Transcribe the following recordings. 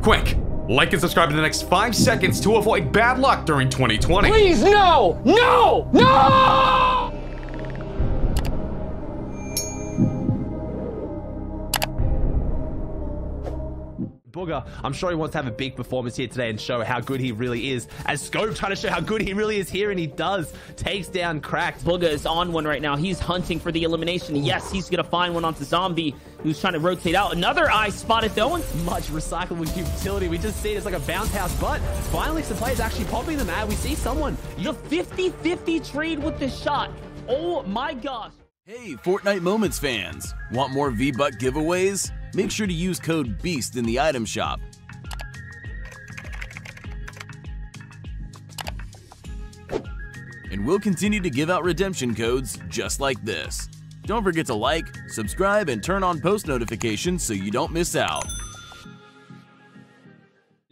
Quick, like and subscribe in the next 5 seconds to avoid bad luck during 2020. Please, no! No! No! Bugha, I'm sure he wants to have a big performance here today and show how good he really is. As Scope trying to show how good he really is here, and he does. Takes down Cracked. Bugha is on one right now. He's hunting for the elimination. Yes, he's going to find one onto Zombie, who's trying to rotate out. Another eye spotted, though. Much recyclable utility. We just see it as like a bounce house, but finally some players actually popping them out. We see someone. The 50-50 trade with the shot. Oh my gosh. Hey, Fortnite Moments fans! Want more V-Buck giveaways? Make sure to use code BEAST in the item shop. And we'll continue to give out redemption codes just like this. Don't forget to like, subscribe, and turn on post notifications so you don't miss out.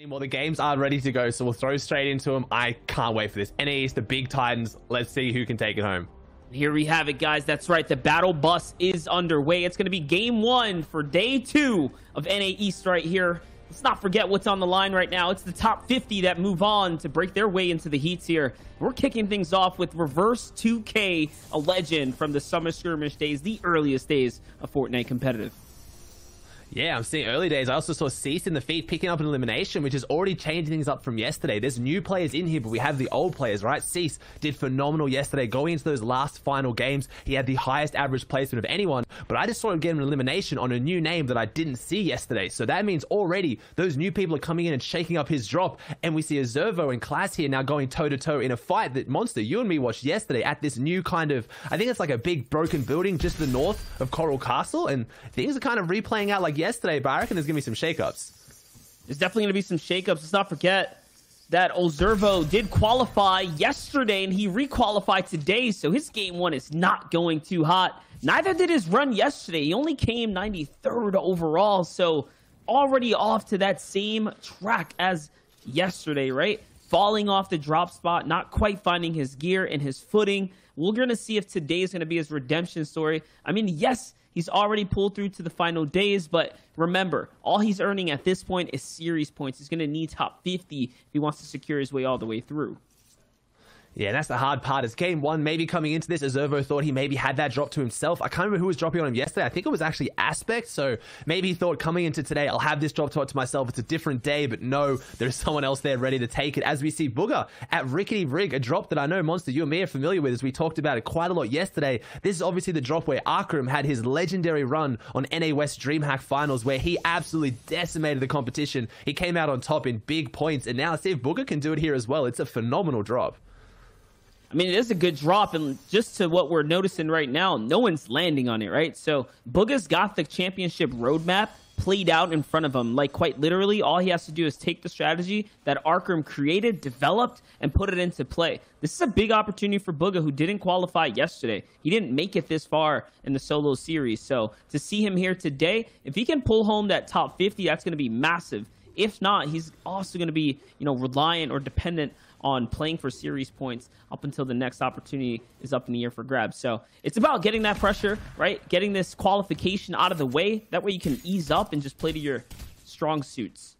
Well, the games are ready to go, so we'll throw straight into them. I can't wait for this. NA's the big Titans. Let's see who can take it home. Here we have it, guys. That's right. The battle bus is underway. It's going to be game 1 for day 2 of NA East right here. Let's not forget what's on the line right now. It's the top 50 that move on to break their way into the heats here. We're kicking things off with Reverse 2K, a legend from the Summer Skirmish days, the earliest days of Fortnite competitive. Yeah, I'm seeing early days. I also saw Cease in the feed picking up an elimination, which is already changing things up from yesterday. There's new players in here, but we have the old players, right? Cease did phenomenal yesterday. Going into those last final games, he had the highest average placement of anyone, but I just saw him get an elimination on a new name that I didn't see yesterday. So that means already those new people are coming in and shaking up his drop, and we see Azervo and Class here now going toe-to-toe in a fight that, Monster, you and me watched yesterday at this new kind of, I think it's like a big broken building just to the north of Coral Castle, and things are kind of replaying out like yesterday, but I reckon there's gonna be some shakeups. There's definitely gonna be some shakeups. Let's not forget that Ozervo did qualify yesterday and he requalified today, so his game 1 is not going too hot. Neither did his run yesterday. He only came 93rd overall, so already off to that same track as yesterday, right? Falling off the drop spot, not quite finding his gear and his footing. We're gonna see if today is gonna be his redemption story. I mean, yes, he's already pulled through to the final days, but remember, all he's earning at this point is series points. He's going to need top 50 if he wants to secure his way all the way through. Yeah, that's the hard part. As game 1, maybe coming into this, Azervo thought he maybe had that drop to himself. I can't remember who was dropping on him yesterday. I think it was actually Aspect. So maybe he thought coming into today, I'll have this drop to myself. It's a different day, but no, there's someone else there ready to take it. As we see Bugha at Rickety Rig, a drop that I know, Monster, you and me are familiar with, as we talked about it quite a lot yesterday. This is obviously the drop where Akram had his legendary run on NA West DreamHack Finals, where he absolutely decimated the competition. He came out on top in big points, and now let's see if Bugha can do it here as well. It's a phenomenal drop. I mean, it is a good drop, and just to what we're noticing right now, no one's landing on it, right? So Bugha's got the championship roadmap played out in front of him. Like, quite literally, all he has to do is take the strategy that Arkham created, developed, and put it into play. This is a big opportunity for Bugha, who didn't qualify yesterday. He didn't make it this far in the solo series. So to see him here today, if he can pull home that top 50, that's going to be massive. If not, he's also going to be, reliant or dependent on playing for series points up until the next opportunity is up in the air for grabs. So it's about getting that pressure, right? Getting this qualification out of the way. That way you can ease up and just play to your strong suits.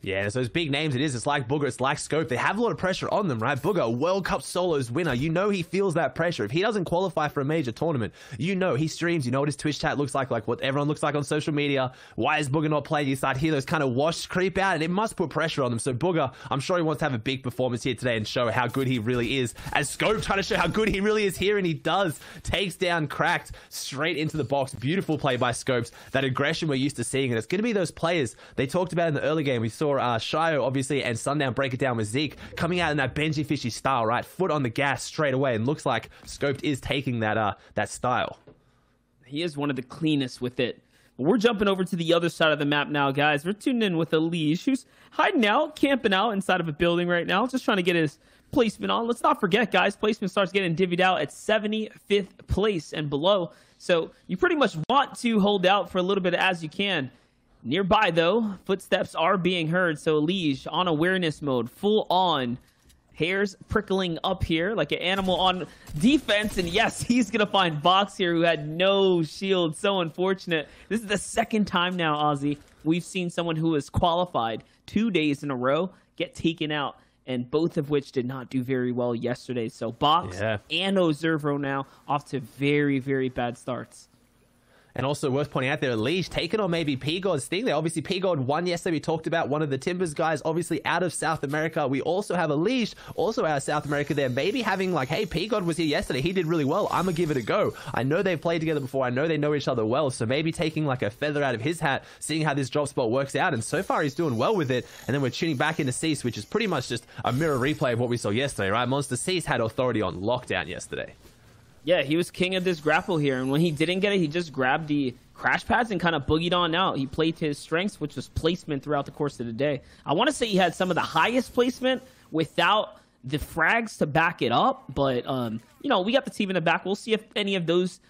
Yeah, it's those big names. It's like Bugha, it's like Scope. They have a lot of pressure on them, right? Bugha, a World Cup Solos winner. You know he feels that pressure. If he doesn't qualify for a major tournament, he streams, you know what his Twitch chat looks like what everyone looks like on social media. Why is Bugha not playing? You start hear those kind of wash creep out, and it must put pressure on them. So Bugha, I'm sure he wants to have a big performance here today and show how good he really is. As Scope trying to show how good he really is here, and he does. Takes down Cracked straight into the box. Beautiful play by Scopes. That aggression we're used to seeing, and it's going to be those players they talked about in the early game. We saw Shio, obviously, and Sundown break it down with Zeke, coming out in that Benji Fishy style, right? Foot on the gas straight away, and looks like Scoped is taking that style. He is one of the cleanest with it. We're jumping over to the other side of the map now, guys. We're tuned in with Elige, who's hiding out, camping out inside of a building right now, just trying to get his placement on. Let's not forget, guys, placement starts getting divvied out at 75th place and below. So you pretty much want to hold out for a little bit as you can. Nearby, though, footsteps are being heard, so Elige on awareness mode, full on. Hairs prickling up here like an animal on defense, and yes, he's going to find Vox here, who had no shield. So unfortunate. This is the second time now, Ozzy, we've seen someone who has qualified 2 days in a row get taken out, and both of which did not do very well yesterday. So Box and Ozervo now off to very, very bad starts. And also worth pointing out there, Leash taking on maybe P-God's thing there. Obviously, P-God won yesterday. We talked about one of the Timbers guys, obviously out of South America. We also have a Leash, also out of South America there. Maybe having like, hey, P-God was here yesterday. He did really well. I'm going to give it a go. I know they've played together before. I know they know each other well. So maybe taking like a feather out of his hat, seeing how this drop spot works out. And so far, he's doing well with it. And then we're tuning back into Cease, which is pretty much just a mirror replay of what we saw yesterday, right? Monster Cease had authority on lockdown yesterday. Yeah, he was king of this grapple here. And when he didn't get it, he just grabbed the crash pads and kind of boogied on out. He played to his strengths, which was placement throughout the course of the day. I want to say he had some of the highest placement without the frags to back it up. But, you know, we got the team in the back. We'll see if any of those,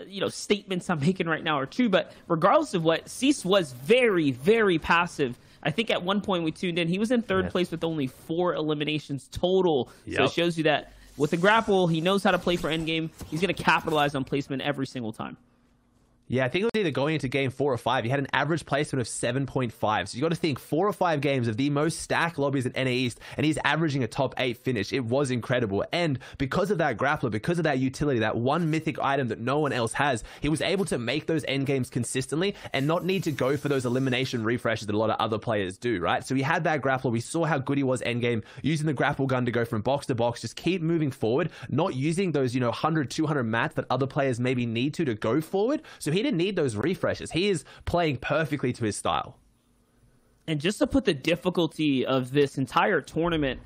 you know, statements I'm making right now are true. But regardless of what, Cease was very, very passive. I think at one point we tuned in, he was in third place with only 4 eliminations total. So it shows you that with the grapple, he knows how to play for endgame. He's going to capitalize on placement every single time. Yeah, I think it was either going into game 4 or 5. He had an average placement of 7.5. So you got to think 4 or 5 games of the most stacked lobbies in NA East, and he's averaging a top 8 finish. It was incredible. And because of that grappler, because of that utility, that one mythic item that no one else has, he was able to make those end games consistently and not need to go for those elimination refreshes that a lot of other players do, right? So he had that grappler. We saw how good he was end game, using the grapple gun to go from box to box, just keep moving forward, not using those, you know, 100, 200 mats that other players maybe need to go forward. So he didn't need those refreshes. He is playing perfectly to his style. And just to put the difficulty of this entire tournament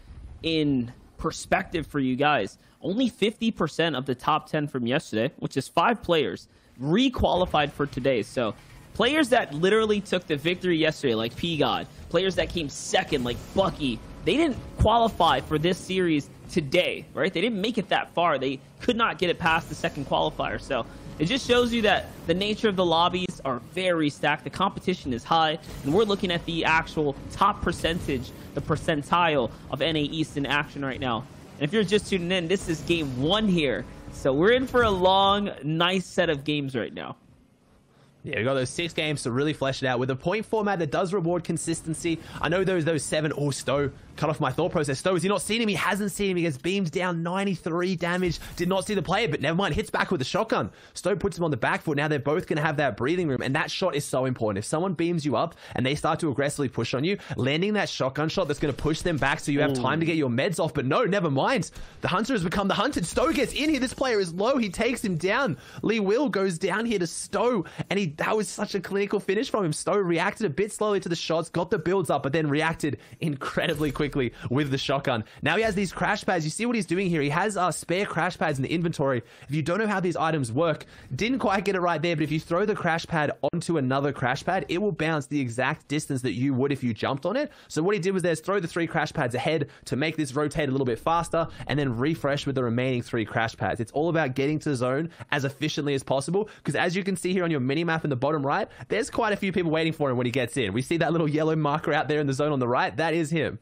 in perspective for you guys, only 50% of the top 10 from yesterday, which is 5 players, re-qualified for today. So players that literally took the victory yesterday, like P-God, players that came second, like Bucky, they didn't qualify for this series today, right? They didn't make it that far. They could not get it past the second qualifier. So it just shows you that the nature of the lobbies are very stacked. The competition is high, and we're looking at the actual top percentage, the percentile of NA East in action right now. And if you're just tuning in, this is game 1 here. So we're in for a long, nice set of games right now. Yeah, we got those 6 games to really flesh it out with a point format that does reward consistency. I know those 7. Oh, Stowe cut off my thought process. Stowe, has he not seen him? He hasn't seen him. He gets beamed down, 93 damage. Did not see the player, but never mind. Hits back with a shotgun. Stowe puts him on the back foot. Now they're both going to have that breathing room, and that shot is so important. If someone beams you up and they start to aggressively push on you, landing that shotgun shot that's going to push them back so you have time to get your meds off. But no, never mind. The hunter has become the hunted. Stowe gets in here. This player is low. He takes him down. Lee Will goes down here to Stowe, and that was such a clinical finish from him. Stowe reacted a bit slowly to the shots, got the builds up, but then reacted incredibly quickly with the shotgun. Now he has these crash pads. You see what he's doing here. He has spare crash pads in the inventory. If you don't know how these items work, didn't quite get it right there, but if you throw the crash pad onto another crash pad, it will bounce the exact distance that you would if you jumped on it. So what he did was throw the 3 crash pads ahead to make this rotate a little bit faster, and then refresh with the remaining 3 crash pads. It's all about getting to the zone as efficiently as possible, because as you can see here on your mini map in the bottom right, there's quite a few people waiting for him when he gets in. We see that little yellow marker out there in the zone on the right. That is him.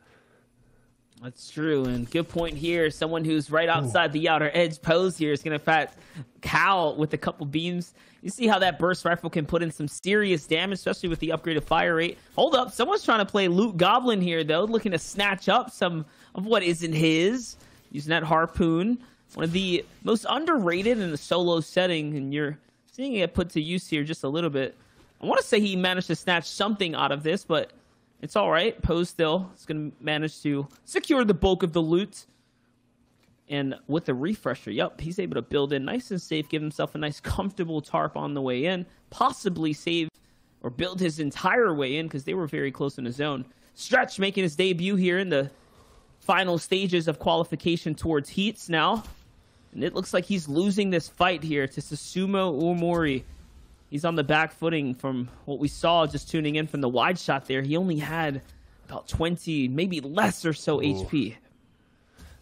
That's true, and good point here. Someone who's right outside the outer edge pose here is going to fat Cal with a couple beams. You see how that burst rifle can put in some serious damage, especially with the upgraded fire rate. Hold up, someone's trying to play Loot Goblin here, though, looking to snatch up some of what isn't his, using that harpoon. One of the most underrated in the solo setting, and you're seeing it put to use here just a little bit. I want to say he managed to snatch something out of this, but it's all right. Pose still is going to manage to secure the bulk of the loot. And with the refresher, yep, he's able to build in nice and safe, give himself a nice comfortable tarp on the way in, possibly save or build his entire way in because they were very close in the zone. Stretch making his debut here in the final stages of qualification towards heats now. And it looks like he's losing this fight here to Susumu Uemori. He's on the back footing from what we saw just tuning in from the wide shot there. He only had about 20, maybe less or so HP.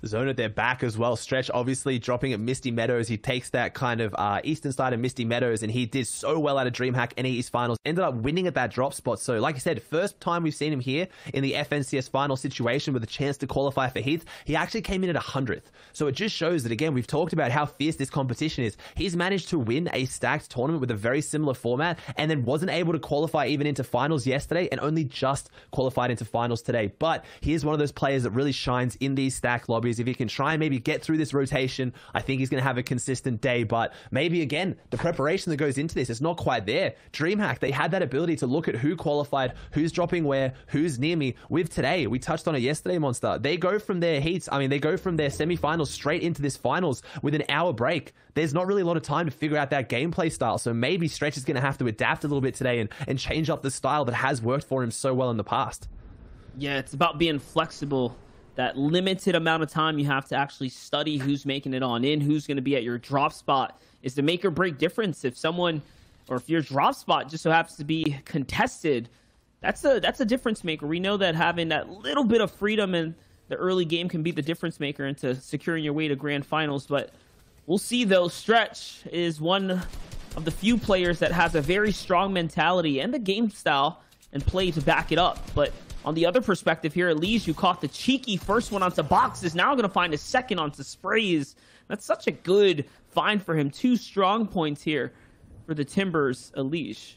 Zone at their back as well. Stretch obviously dropping at Misty Meadows. He takes that kind of eastern side of Misty Meadows, and he did so well at a DreamHack NAEast finals. Ended up winning at that drop spot. So like I said, first time we've seen him here in the FNCS final situation with a chance to qualify for heats. He actually came in at 100th. So it just shows that, again, we've talked about how fierce this competition is. He's managed to win a stacked tournament with a very similar format and then wasn't able to qualify even into finals yesterday and only just qualified into finals today. But he is one of those players that really shines in these stacked lobbies. If he can try and maybe get through this rotation, I think he's going to have a consistent day. But maybe, again, the preparation that goes into this is not quite there. DreamHack, they had that ability to look at who qualified, who's dropping where, who's near me. With today, we touched on it yesterday, Monster. They go from their heats, they go from their semifinals straight into this finals with an hour break. There's not really a lot of time to figure out that gameplay style. So maybe Stretch is going to have to adapt a little bit today and change up the style that has worked for him so well in the past. Yeah, it's about being flexible. That limited amount of time you have to actually study who's making it on in, who's going to be at your drop spot is the make or break difference. If someone, or if your drop spot just so happens to be contested, that's a difference maker. We know that having that little bit of freedom in the early game can be the difference maker into securing your way to grand finals. But we'll see, though. Stretch is one of the few players that has a very strong mentality and the game style and play to back it up. But on the other perspective here, Elise, who caught the cheeky first one onto Box, is now going to find a second onto Sprays. That's such a good find for him. 2 strong points here for the Timbers, Elise.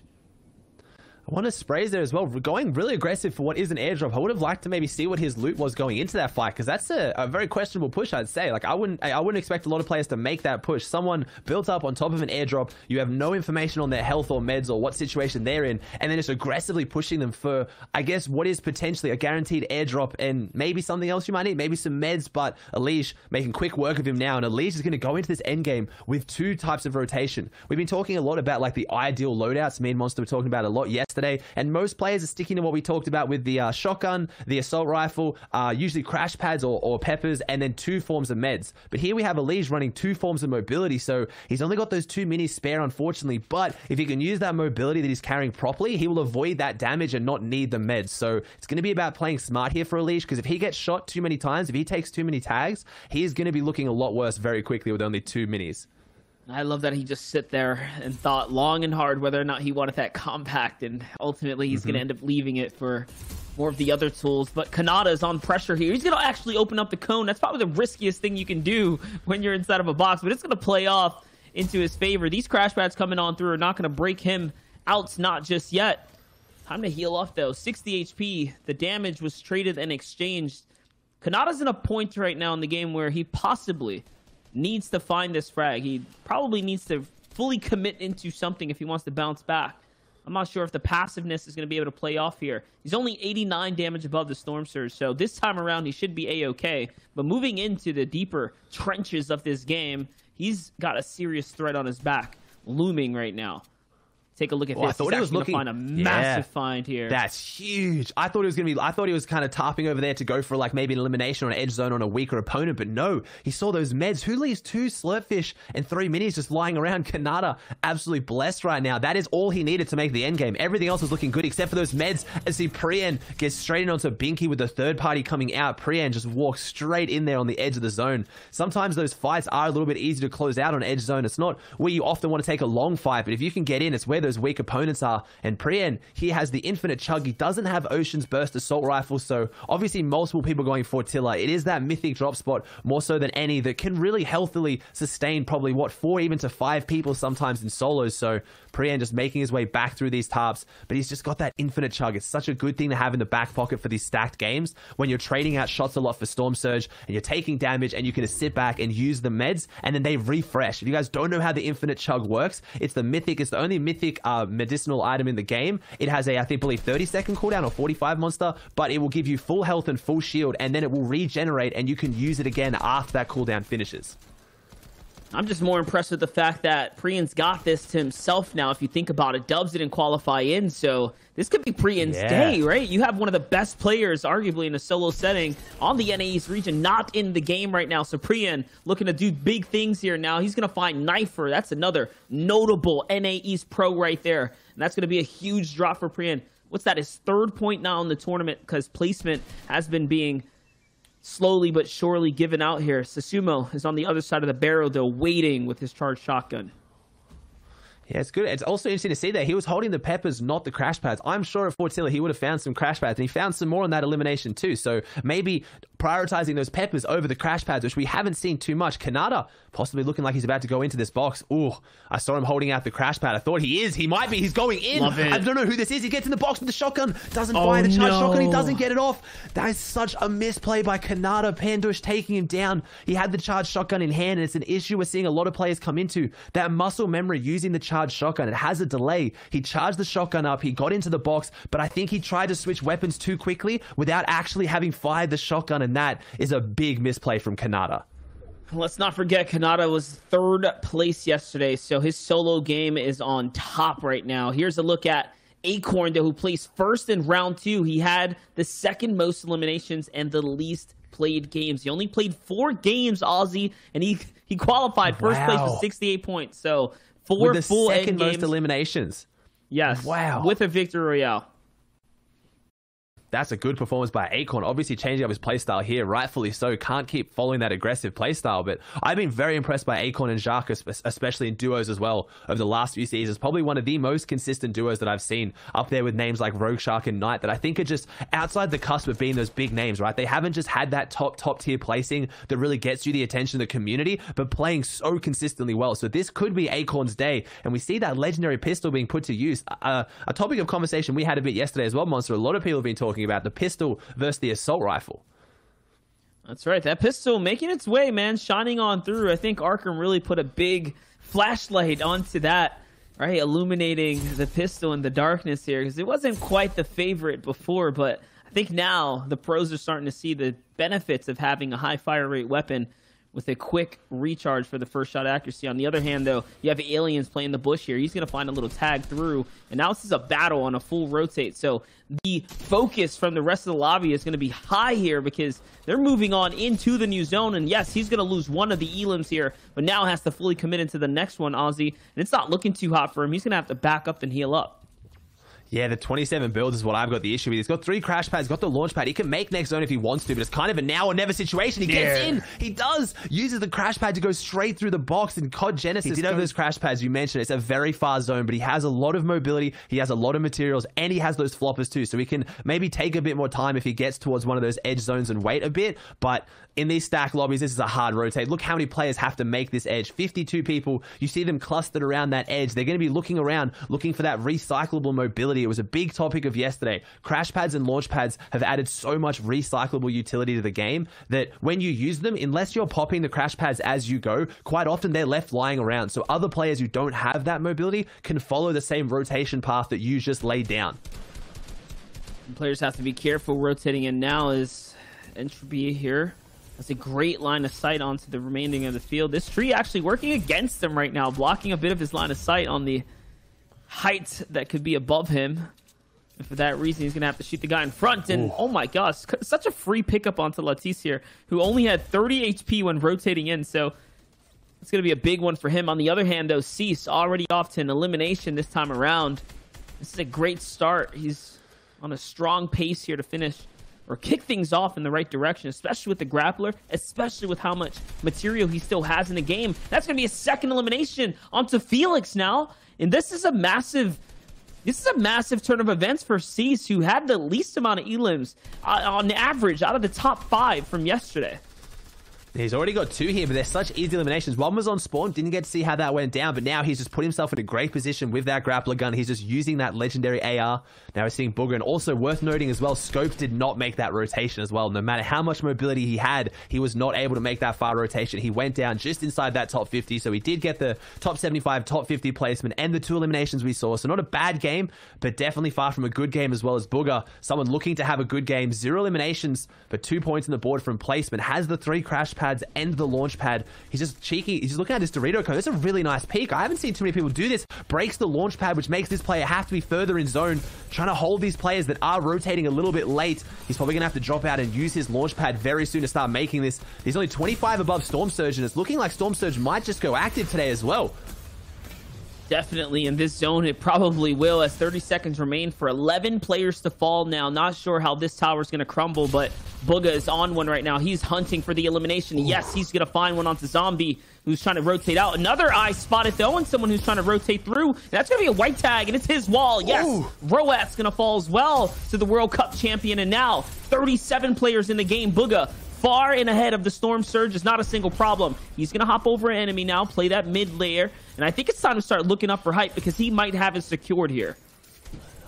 I want to Sprays there as well, going really aggressive for what is an airdrop. I would have liked to maybe see what his loot was going into that fight, because that's a very questionable push, I'd say. Like, I wouldn't expect a lot of players to make that push. Someone built up on top of an airdrop, you have no information on their health or meds or what situation they're in, and then just aggressively pushing them for, I guess, what is potentially a guaranteed airdrop and maybe something else you might need, maybe some meds. But Elish making quick work of him now, and Elish is going to go into this endgame with 2 types of rotation. We've been talking a lot about like the ideal loadouts. Me and Monster were talking about it a lot yesterday. And most players are sticking to what we talked about with the shotgun, the assault rifle, usually crash pads or peppers, and then 2 forms of meds. But here we have Elise running 2 forms of mobility, so he's only got those 2 minis spare, unfortunately. But if he can use that mobility that he's carrying properly, he will avoid that damage and not need the meds. So it's going to be about playing smart here for Elise, because if he gets shot too many times, if he takes too many tags, he is going to be looking a lot worse very quickly with only 2 minis. I love that he just sit there and thought long and hard whether or not he wanted that compact, and ultimately he's going to end up leaving it for more of the other tools. But Kanata is on pressure here. He's going to actually open up the cone. That's probably the riskiest thing you can do when you're inside of a box, but it's going to play off into his favor. These crash pads coming on through are not going to break him out, not just yet. Time to heal off, though. 60 HP. The damage was traded and exchanged. Kanata's in a point right now in the game where he possibly needs to find this frag. He probably needs to fully commit into something if he wants to bounce back. I'm not sure if the passiveness is going to be able to play off here. He's only 89 damage above the Storm Surge, so this time around he should be A-okay. But moving into the deeper trenches of this game, he's got a serious threat on his back looming right now. Take a look at this. I thought he was looking to find a massive find here. That's huge. I thought he was kind of tarping over there to go for like maybe an elimination or an edge zone on a weaker opponent, but no, he saw those meds. Who leaves 2 slurpfish and 3 minis just lying around? Kanata absolutely blessed right now. That is all he needed to make the end game. Everything else was looking good except for those meds. As see Priyan gets straight in onto Binky with the third party coming out. Priyan just walks straight in there on the edge of the zone. Sometimes those fights are a little bit easy to close out on edge zone. It's not where you often want to take a long fight, but if you can get in, it's where those weak opponents are. And Priyan, he has the infinite chug. He doesn't have Ocean's Burst assault rifle, so obviously multiple people going for Tilla. It is that mythic drop spot more so than any that can really healthily sustain probably 4 even to 5 people sometimes in solos. So Priyan just making his way back through these tarps, but he's just got that infinite chug. It's such a good thing to have in the back pocket for these stacked games when you're trading out shots a lot for Storm Surge and you're taking damage and you can just sit back and use the meds and then they refresh. If you guys don't know how the infinite chug works, it's the only mythic medicinal item in the game. It has a, I believe 30-second cooldown or 45 Monster, but it will give you full health and full shield, and then it will regenerate and you can use it again after that cooldown finishes. I'm just more impressed with the fact that Priyan's got this to himself now. If you think about it, Dubs didn't qualify in, so this could be Priyan's day, right? You have one of the best players, arguably, in a solo setting on the NAEast region, not in the game right now. So Priyan looking to do big things here now. He's going to find Knifer. That's another notable NAEast pro right there. And that's going to be a huge drop for Priyan. What's that? His 3rd point now in the tournament, because placement has been being slowly but surely given out here. Susumu is on the other side of the barrel, though, waiting with his charged shotgun. Yeah, it's good. It's also interesting to see that he was holding the peppers, not the crash pads. I'm sure at Fortilla he would have found some crash pads, and he found some more on that elimination too. So maybe prioritizing those peppers over the crash pads, which we haven't seen too much. Kanata possibly looking like he's about to go into this box. Ooh, I saw him holding out the crash pad. I thought he is. He might be. He's going in. I don't know who this is. He gets in the box with the shotgun. Doesn't fire the charge shotgun. He doesn't get it off. That is such a misplay by Kanata. Pandush taking him down. He had the charged shotgun in hand, and it's an issue we're seeing a lot of players come into. That muscle memory using the charged shotgun. It has a delay. He charged the shotgun up. He got into the box, but I think he tried to switch weapons too quickly without actually having fired the shotgun, and that is a big misplay from Kanata. Let's not forget, Kanata was 3rd place yesterday, so his solo game is on top right now. Here's a look at Acorn, though, who placed 1st in round 2. He had the 2nd most eliminations and the least played games. He only played 4 games, Ozzy, and he qualified first place with 68 points. So 4 with the full 2nd most games. Eliminations. Yes. Wow. With a victory royale. That's a good performance by Acorn. Obviously changing up his playstyle here, rightfully so. Can't keep following that aggressive playstyle, but I've been very impressed by Acorn and Jacques, especially in duos as well, over the last few seasons. Probably one of the most consistent duos that I've seen, up there with names like Rogue Shark and Knight, that I think are just outside the cusp of being those big names, right? They haven't just had that top tier placing that really gets you the attention of the community, but playing so consistently well. So this could be Acorn's day, and we see that legendary pistol being put to use. A topic of conversation we had a bit yesterday as well, Monster. A lot of people have been talking about the pistol versus the assault rifle. That's right. That pistol making its way, man, shining on through. I think Arkham really put a big flashlight onto that, right? Illuminating the pistol in the darkness here, because it wasn't quite the favorite before, but I think now the pros are starting to see the benefits of having a high fire rate weapon with a quick recharge for the first shot accuracy. On the other hand, though, you have Aliens playing the bush here. He's going to find a little tag through, and now this is a battle on a full rotate. So the focus from the rest of the lobby is going to be high here because they're moving on into the new zone. And yes, he's going to lose one of the elims here, but now has to fully commit into the next one, Ozzy. And it's not looking too hot for him. He's going to have to back up and heal up. Yeah, the 27 builds is what I've got the issue with. He's got 3 crash pads, got the launch pad. He can make next zone if he wants to, but it's kind of a now or never situation. He gets in. He does. Uses the crash pad to go straight through the box, and COD Genesis, he did have those crash pads. You mentioned it's a very far zone, but he has a lot of mobility. He has a lot of materials, and he has those floppers too. So he can maybe take a bit more time if he gets towards one of those edge zones and wait a bit. But in these stack lobbies, this is a hard rotate. Look how many players have to make this edge. 52 people. You see them clustered around that edge. They're going to be looking around, looking for that recyclable mobility. It was a big topic of yesterday. Crash pads and launch pads have added so much recyclable utility to the game that when you use them, unless you're popping the crash pads as you go, quite often they're left lying around. So other players who don't have that mobility can follow the same rotation path that you just laid down. Players have to be careful rotating in now as Entropy here. That's a great line of sight onto the remaining of the field. This tree actually working against him right now, blocking a bit of his line of sight on the height that could be above him. And for that reason, he's going to have to shoot the guy in front. And oh my gosh, such a free pickup onto Latisse here, who only had 30 HP when rotating in. So it's going to be a big one for him. On the other hand, though, Cease already off to an elimination this time around. This is a great start. He's on a strong pace here to finish or kick things off in the right direction, especially with the grappler, especially with how much material he still has in the game. That's going to be a 2nd elimination onto Felix now. And this is a massive turn of events for Cease, who had the least amount of elims on average out of the top 5 from yesterday. He's already got 2 here, but they're such easy eliminations. One was on spawn, didn't get to see how that went down, but now he's just put himself in a great position with that grappler gun. He's just using that legendary AR. Now we're seeing Booger, and also worth noting as well, Scopes did not make that rotation as well. No matter how much mobility he had, he was not able to make that far rotation. He went down just inside that top 50, so he did get the top 75, top 50 placement, and the 2 eliminations we saw. So not a bad game, but definitely far from a good game as well as Booger. Someone looking to have a good game. 0 eliminations, but 2 points on the board from placement. Has the 3 crash pads and the launch pad. He's just cheeky. He's just looking at this Dorito code. That's a really nice peek. I haven't seen too many people do this. Breaks the launch pad, which makes this player have to be further in zone, trying to hold these players that are rotating a little bit late. He's probably going to have to drop out and use his launch pad very soon to start making this. He's only 25 above Storm Surge, and it's looking like Storm Surge might just go active today as well. Definitely in this zone, it probably will, as 30 seconds remain for 11 players to fall now. Not sure how this tower is going to crumble, but Bugha is on one right now. He's hunting for the elimination. Yes, he's going to find one onto Zombie, who's trying to rotate out. Another eye spotted, though, and someone who's trying to rotate through. That's going to be a white tag, and it's his wall. Yes, Roat's going to fall as well to the World Cup champion, and now 37 players in the game. Bugha far and ahead of the Storm Surge is not a single problem. He's going to hop over an enemy now, play that mid layer, and I think it's time to start looking up for Hype because he might have it secured here.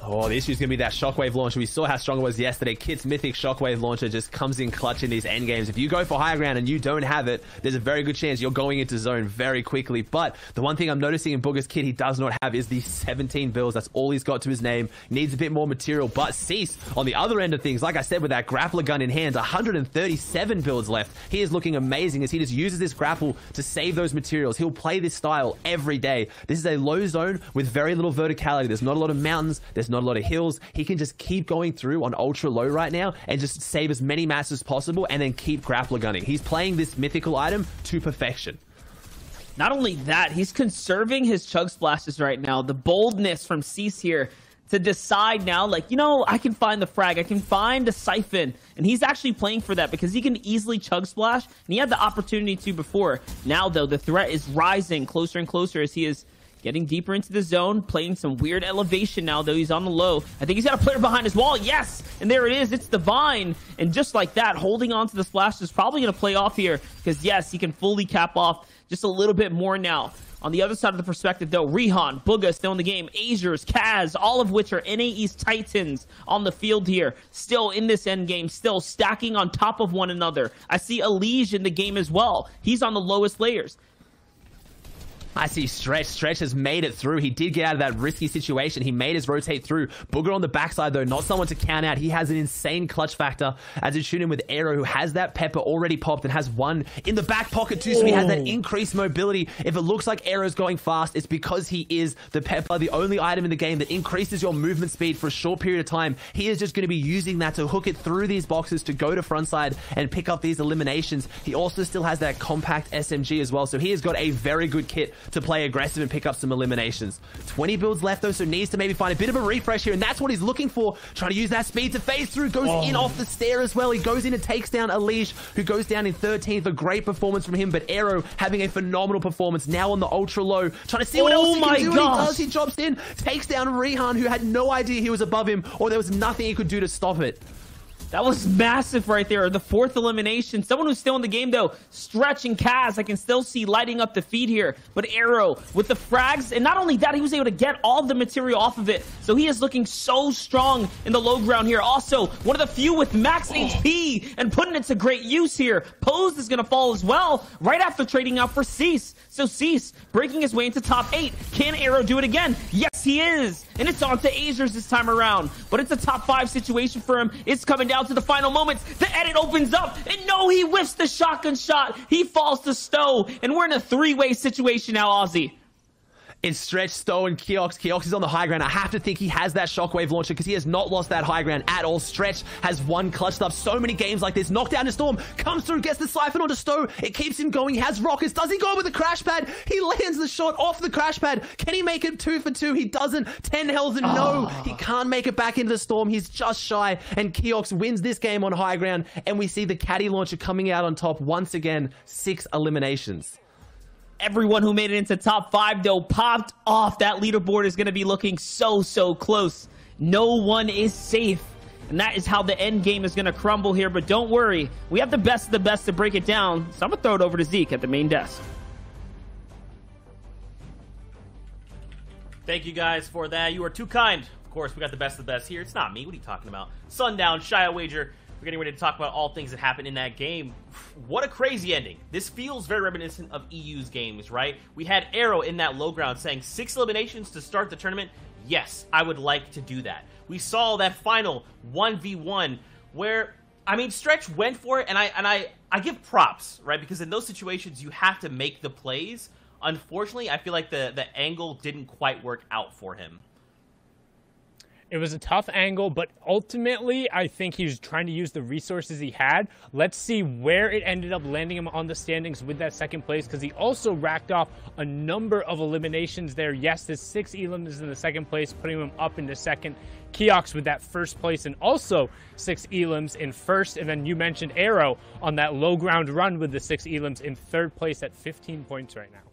Oh, the issue is going to be that Shockwave launcher. We saw how strong it was yesterday. Kit's mythic Shockwave launcher just comes in clutch in these end games. If you go for high ground and you don't have it, there's a very good chance you're going into zone very quickly. But the one thing I'm noticing in Bugha's kit he does not have is the 17 builds. That's all he's got to his name. Needs a bit more material. But Cease, on the other end of things, like I said, with that grappler gun in hand, 137 builds left. He is looking amazing as he just uses this grapple to save those materials. He'll play this style every day. This is a low zone with very little verticality. There's not a lot of mountains. There's not a lot of hills. He can just keep going through on ultra low right now and just save as many mats as possible and then keep grappler gunning. He's playing this mythical item to perfection. Not only that, he's conserving his chug splashes right now. The boldness from Cease here to decide now, like, you know, I can find the frag, I can find the siphon, and he's actually playing for that because he can easily chug splash, and he had the opportunity to before. Now, though, the threat is rising closer and closer as he is getting deeper into the zone, playing some weird elevation now, though he's on the low. I think he's got a player behind his wall. Yes! And there it is. It's Divine. And just like that, holding on to the splash is probably going to play off here because, yes, he can fully cap off just a little bit more now. On the other side of the perspective, though, Rihan, Bugha still in the game, Azers, Kaz, all of which are NA East Titans on the field here, still in this end game, still stacking on top of one another. I see Elige in the game as well. He's on the lowest layers. I see Stretch. Stretch has made it through. He did get out of that risky situation. He made his rotate through. Bugha on the backside, though, not someone to count out. He has an insane clutch factor as he's shooting with Aero, who has that pepper already popped and has one in the back pocket, too, so he has that increased mobility. If it looks like Aero's going fast, it's because he is the pepper, the only item in the game that increases your movement speed for a short period of time. He is just going to be using that to hook it through these boxes to go to frontside and pick up these eliminations. He also still has that compact SMG as well, so he has got a very good kit to play aggressive and pick up some eliminations. 20 builds left, though, so needs to maybe find a bit of a refresh here, and that's what he's looking for. Trying to use that speed to phase through. Goes in off the stair as well. He goes in and takes down Elige, who goes down in 13th. A great performance from him, but Aero having a phenomenal performance now on the ultra low. Trying to see what else he can do. He does. He drops in, takes down Rihan, who had no idea he was above him, or there was nothing he could do to stop it. That was massive right there. The fourth elimination. Someone who's still in the game, though. Stretch and Kaz, I can still see lighting up the feed here. But Aero with the frags, and not only that, he was able to get all the material off of it. So he is looking so strong in the low ground here. Also, one of the few with max HP and putting it to great use here. Pose is going to fall as well right after trading out for Cease. So Cease breaking his way into top 8. Can Aero do it again? Yes, he is. And it's on to Azers this time around. But it's a top 5 situation for him. It's coming down to the final moments. The edit opens up, and no, he whiffs the shotgun shot. He falls to Stowe, and we're in a 3-way situation now, Ozzy. It's Stretch, Stowe, and Keox. Keox is on the high ground. I have to think he has that Shockwave launcher because he has not lost that high ground at all. Stretch has won clutched up so many games like this. Knocked down to Storm, comes through, gets the siphon onto Stowe. It keeps him going. He has rockets. Does he go with the crash pad? He lands the shot off the crash pad. Can he make it 2 for 2? He doesn't. 10 health and no. He can't make it back into the Storm. He's just shy. And Keox wins this game on high ground. And we see the caddy launcher coming out on top once again. 6 eliminations. Everyone who made it into top 5, though, popped off. That leaderboard is going to be looking so close. No one is safe. And that is how the end game is going to crumble here. But don't worry. We have the best of the best to break it down. So I'm going to throw it over to Zeke at the main desk. Thank you guys for that. You are too kind. Of course, we got the best of the best here. It's not me. What are you talking about? Sundown, Shia Wager. We're getting ready to talk about all things that happened in that game. What a crazy ending. This feels very reminiscent of EU's games, right? We had Aero in that low ground saying 6 eliminations to start the tournament. Yes, I would like to do that. We saw that final 1v1 where, I mean, Stretch went for it, and I give props, right? Because in those situations, you have to make the plays. Unfortunately, I feel like the angle didn't quite work out for him. It was a tough angle, but ultimately, I think he was trying to use the resources he had. Let's see where it ended up landing him on the standings with that second place, because he also racked off a number of eliminations there. Yes, this 6 elims is in the second place, putting him up into second. Keox with that first place, and also 6 elims in first. And then you mentioned Arrow on that low ground run with the 6 elims in third place at 15 points right now.